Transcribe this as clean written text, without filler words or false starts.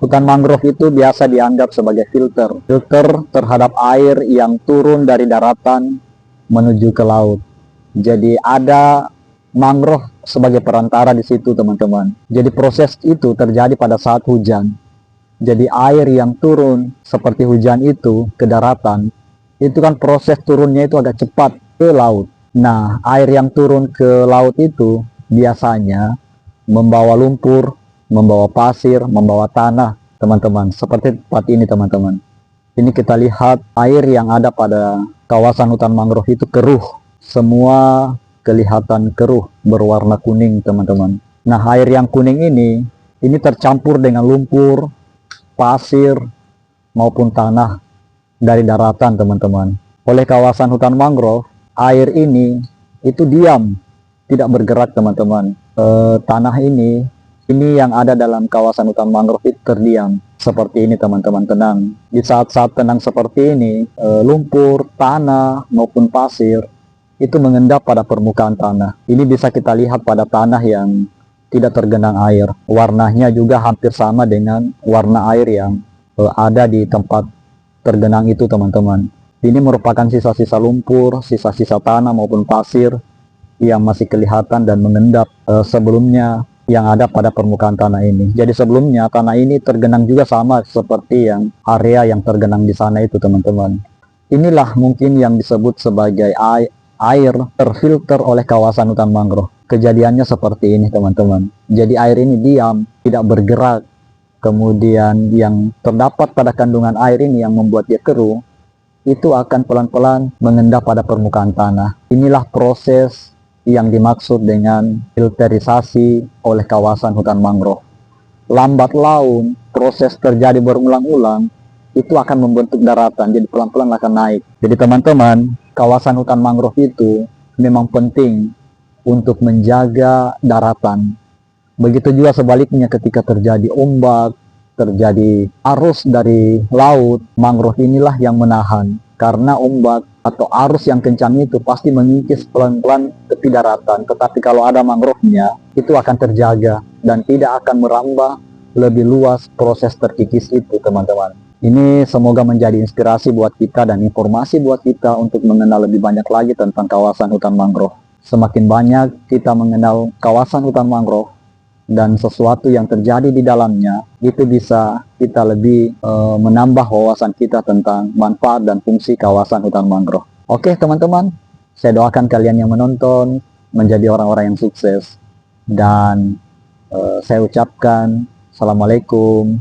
Hutan mangrove itu biasa dianggap sebagai filter terhadap air yang turun dari daratan menuju ke laut. Jadi ada mangrove sebagai perantara di situ, teman-teman. Jadi proses itu terjadi pada saat hujan. Jadi air yang turun seperti hujan itu ke daratan, itu kan proses turunnya itu agak cepat ke laut. Nah, air yang turun ke laut itu biasanya membawa lumpur, membawa pasir, membawa tanah, teman-teman. Seperti tempat ini, teman-teman. Ini kita lihat air yang ada pada kawasan hutan mangrove itu keruh. Semua kelihatan keruh, berwarna kuning, teman-teman. Nah, air yang kuning ini tercampur dengan lumpur, pasir, maupun tanah dari daratan, teman-teman. Oleh kawasan hutan mangrove, air ini itu diam, tidak bergerak, teman-teman. Tanah ini yang ada dalam kawasan hutan mangrove itu terdiam. Seperti ini, teman-teman, tenang. Di saat-saat tenang seperti ini, lumpur, tanah, maupun pasir itu mengendap pada permukaan tanah. Ini bisa kita lihat pada tanah yang tidak tergenang air. Warnanya juga hampir sama dengan warna air yang ada di tempat tergenang itu, teman-teman. Ini merupakan sisa-sisa lumpur, sisa-sisa tanah maupun pasir yang masih kelihatan dan mengendap sebelumnya yang ada pada permukaan tanah ini. Jadi sebelumnya tanah ini tergenang juga sama seperti yang area yang tergenang di sana itu, teman-teman. Inilah mungkin yang disebut sebagai air terfilter oleh kawasan hutan mangrove. Kejadiannya seperti ini, teman-teman. Jadi air ini diam, tidak bergerak. Kemudian yang terdapat pada kandungan air ini yang membuat dia keruh, itu akan pelan-pelan mengendap pada permukaan tanah. Inilah proses yang dimaksud dengan filterisasi oleh kawasan hutan mangrove. Lambat laun, proses terjadi berulang-ulang, itu akan membentuk daratan, jadi pelan-pelan akan naik. Jadi teman-teman, kawasan hutan mangrove itu memang penting untuk menjaga daratan. Begitu juga sebaliknya ketika terjadi ombak, terjadi arus dari laut, mangrove inilah yang menahan. Karena ombak atau arus yang kencang itu pasti mengikis pelan-pelan tepi daratan. Tetapi kalau ada mangrove-nya, itu akan terjaga dan tidak akan merambah lebih luas proses terkikis itu, teman-teman. Ini semoga menjadi inspirasi buat kita dan informasi buat kita untuk mengenal lebih banyak lagi tentang kawasan hutan mangrove. Semakin banyak kita mengenal kawasan hutan mangrove dan sesuatu yang terjadi di dalamnya, itu bisa kita lebih menambah wawasan kita tentang manfaat dan fungsi kawasan hutan mangrove. Oke, teman-teman, saya doakan kalian yang menonton menjadi orang-orang yang sukses. Dan saya ucapkan Assalamualaikum